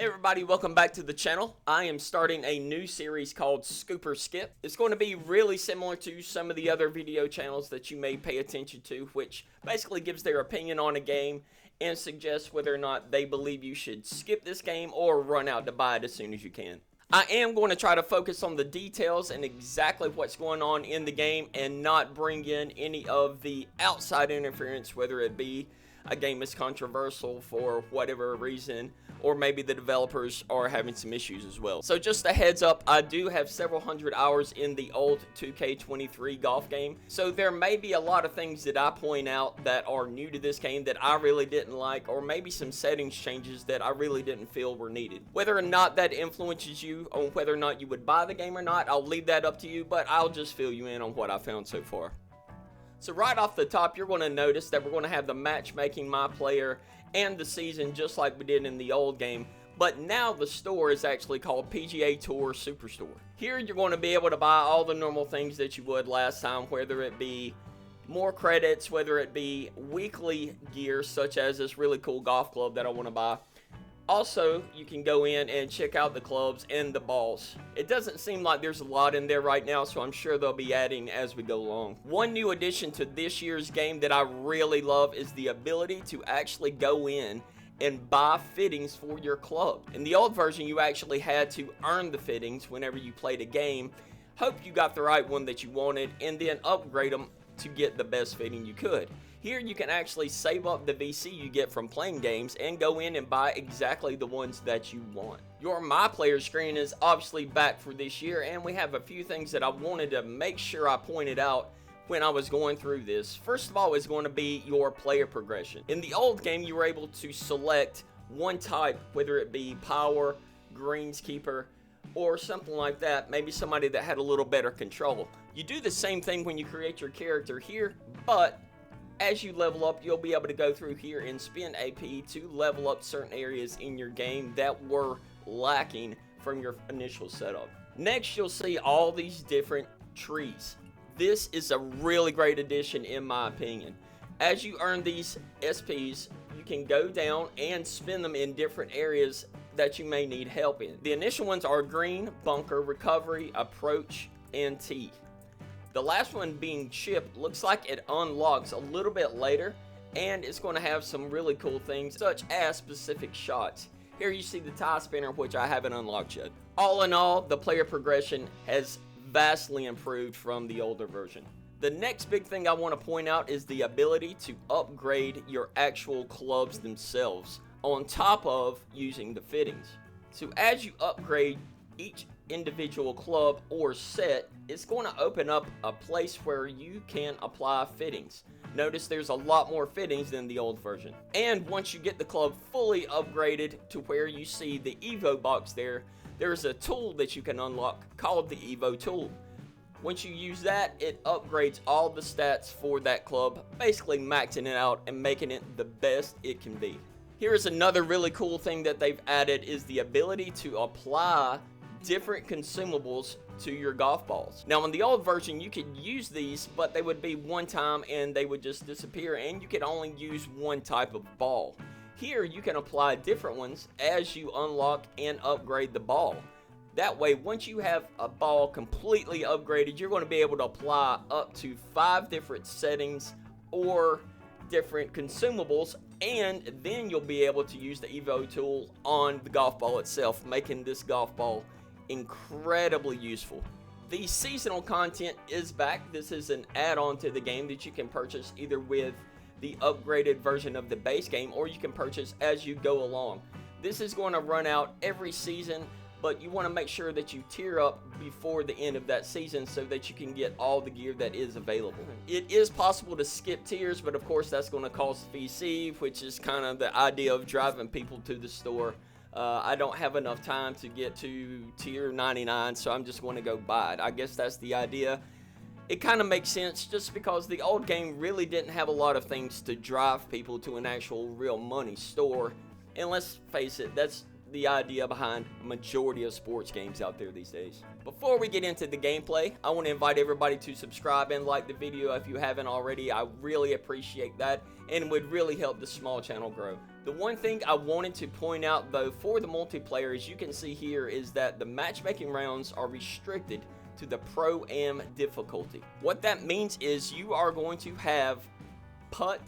Hey everybody, welcome back to the channel. I am starting a new series called Scoop or Skip. It's going to be really similar to some of the other video channels that you may pay attention to, which basically gives their opinion on a game and suggests whether or not they believe you should skip this game or run out to buy it as soon as you can. I am going to try to focus on the details and exactly what's going on in the game and not bring in any of the outside interference, whether it be a game is controversial for whatever reason, or maybe the developers are having some issues as well. So just a heads up, I do have several hundred hours in the old 2K23 golf game, so there may be a lot of things that I point out that are new to this game that I really didn't like, or maybe some settings changes that I really didn't feel were needed. Whether or not that influences you on whether or not you would buy the game or not, I'll leave that up to you, but I'll just fill you in on what I found so far. So right off the top, you're going to notice that we're going to have the matchmaking, my player, and the season just like we did in the old game. But now the store is actually called PGA Tour Superstore. Here you're going to be able to buy all the normal things that you would last time, whether it be more credits, whether it be weekly gear, such as this really cool golf club that I want to buy. Also, you can go in and check out the clubs and the balls. It doesn't seem like there's a lot in there right now, so I'm sure they'll be adding as we go along. One new addition to this year's game that I really love is the ability to actually go in and buy fittings for your club. In the old version, you actually had to earn the fittings whenever you played a game, hope you got the right one that you wanted, and then upgrade them to get the best fitting you could. Here you can actually save up the VC you get from playing games and go in and buy exactly the ones that you want. Your My Player screen is obviously back for this year, and we have a few things that I wanted to make sure I pointed out when I was going through this. First of all is going to be your player progression. In the old game, you were able to select one type, whether it be power, greenskeeper, or something like that, maybe somebody that had a little better control. You do the same thing when you create your character here, but as you level up, you'll be able to go through here and spend AP to level up certain areas in your game that were lacking from your initial setup. Next, you'll see all these different trees. This is a really great addition in my opinion. As you earn these SPs, you can go down and spend them in different areas that you may need help in. The initial ones are green, bunker, recovery, approach, and tee. The last one being chip looks like it unlocks a little bit later, and it's going to have some really cool things such as specific shots. Here you see the tie spinner, which I haven't unlocked yet. All in all, the player progression has vastly improved from the older version. The next big thing I want to point out is the ability to upgrade your actual clubs themselves on top of using the fittings. So as you upgrade each individual club or set, it's going to open up a place where you can apply fittings. Notice there's a lot more fittings than the old version. And once you get the club fully upgraded to where you see the Evo box there's a tool that you can unlock called the Evo tool. Once you use that, it upgrades all the stats for that club, basically maxing it out and making it the best it can be. Here's another really cool thing that they've added is the ability to apply different consumables to your golf balls. Now in the old version you could use these, but they would be one time and they would just disappear, and you could only use one type of ball. Here you can apply different ones as you unlock and upgrade the ball. That way, once you have a ball completely upgraded, you're going to be able to apply up to 5 different settings or different consumables, and then you'll be able to use the Evo tool on the golf ball itself, making this golf ball incredibly useful. The seasonal content is back. This is an add-on to the game that you can purchase either with the upgraded version of the base game, or you can purchase as you go along. This is going to run out every season, but you want to make sure that you tier up before the end of that season so that you can get all the gear that is available. It is possible to skip tiers, but of course that's going to cost VC, which is kind of the idea of driving people to the store. I don't have enough time to get to tier 99, so I'm just going to go buy it. I guess that's the idea. It kind of makes sense just because the old game really didn't have a lot of things to drive people to an actual real money store. And let's face it, that's the idea behind a majority of sports games out there these days. Before we get into the gameplay, I want to invite everybody to subscribe and like the video if you haven't already. I really appreciate that and would really help the small channel grow. The one thing I wanted to point out though for the multiplayer, as you can see here, is that the matchmaking rounds are restricted to the Pro Am difficulty. What that means is you are going to have putt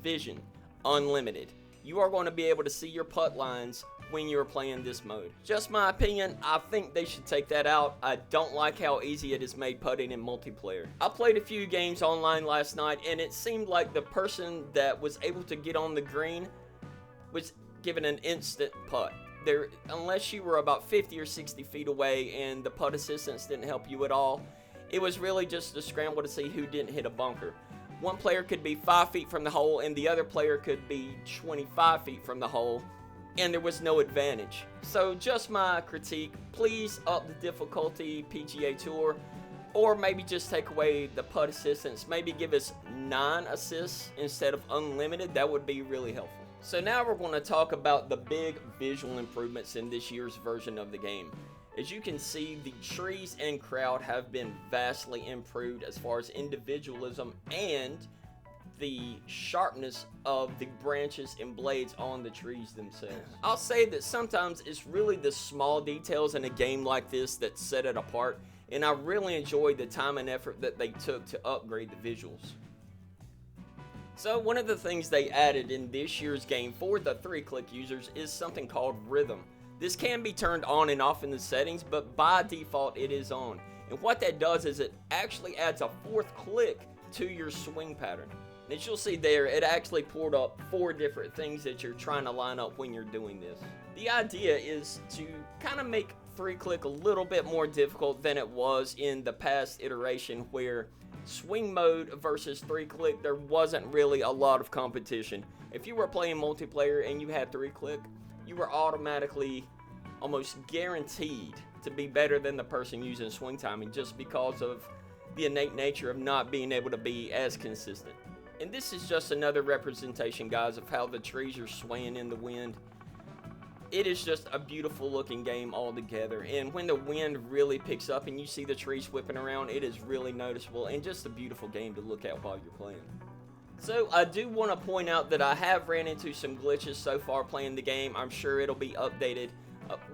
vision unlimited. You are going to be able to see your putt lines when you're playing this mode. Just my opinion, I think they should take that out. I don't like how easy it is made putting in multiplayer. I played a few games online last night and it seemed like the person that was able to get on the green was given an instant putt. Unless you were about 50 or 60 feet away and the putt assistance didn't help you at all, it was really just a scramble to see who didn't hit a bunker. One player could be 5 feet from the hole and the other player could be 25 feet from the hole, and there was no advantage. So just my critique, please up the difficulty PGA Tour, or maybe just take away the putt assistance. Maybe give us 9 assists instead of unlimited. That would be really helpful. So now we're going to talk about the big visual improvements in this year's version of the game. As you can see, the trees and crowd have been vastly improved as far as individualism and the sharpness of the branches and blades on the trees themselves. I'll say that sometimes it's really the small details in a game like this that set it apart, and I really enjoyed the time and effort that they took to upgrade the visuals. So one of the things they added in this year's game for the 3-click users is something called rhythm. This can be turned on and off in the settings, but by default it is on. And what that does is it actually adds a 4th click to your swing pattern. And as you'll see there, it actually pulled up 4 different things that you're trying to line up when you're doing this. The idea is to kind of make 3-click a little bit more difficult than it was in the past iteration, where swing mode versus 3-click, there wasn't really a lot of competition. If you were playing multiplayer and you had 3-click, you were automatically almost guaranteed to be better than the person using swing timing, just because of the innate nature of not being able to be as consistent. And this is just another representation, guys, of how the trees are swaying in the wind. It is just a beautiful looking game altogether, and when the wind really picks up and you see the trees whipping around, it is really noticeable and just a beautiful game to look at while you're playing. So I do want to point out that I have ran into some glitches so far playing the game. I'm sure it'll be updated.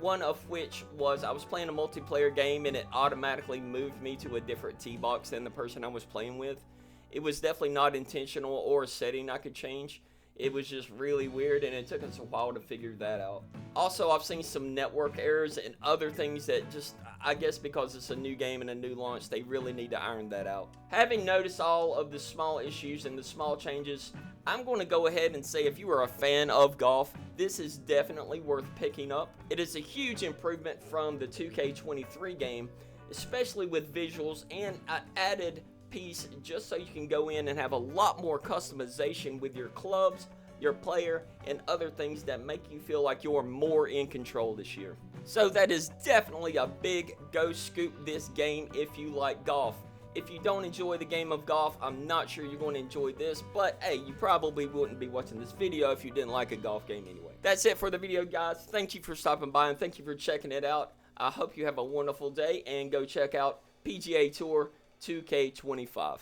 One of which was I was playing a multiplayer game and it automatically moved me to a different tee box than the person I was playing with. It was definitely not intentional or a setting I could change. It was just really weird, and it took us a while to figure that out. Also, I've seen some network errors and other things that just, I guess because it's a new game and a new launch, they really need to iron that out. Having noticed all of the small issues and the small changes, I'm going to go ahead and say if you are a fan of golf, this is definitely worth picking up. It is a huge improvement from the 2K23 game, especially with visuals and an added piece just so you can go in and have a lot more customization with your clubs, your player, and other things that make you feel like you're more in control this year. So that is definitely a big go scoop this game if you like golf. If you don't enjoy the game of golf, I'm not sure you're going to enjoy this, but hey, you probably wouldn't be watching this video if you didn't like a golf game anyway. That's it for the video, guys. Thank you for stopping by and thank you for checking it out. I hope you have a wonderful day, and go check out PGA Tour 2K25.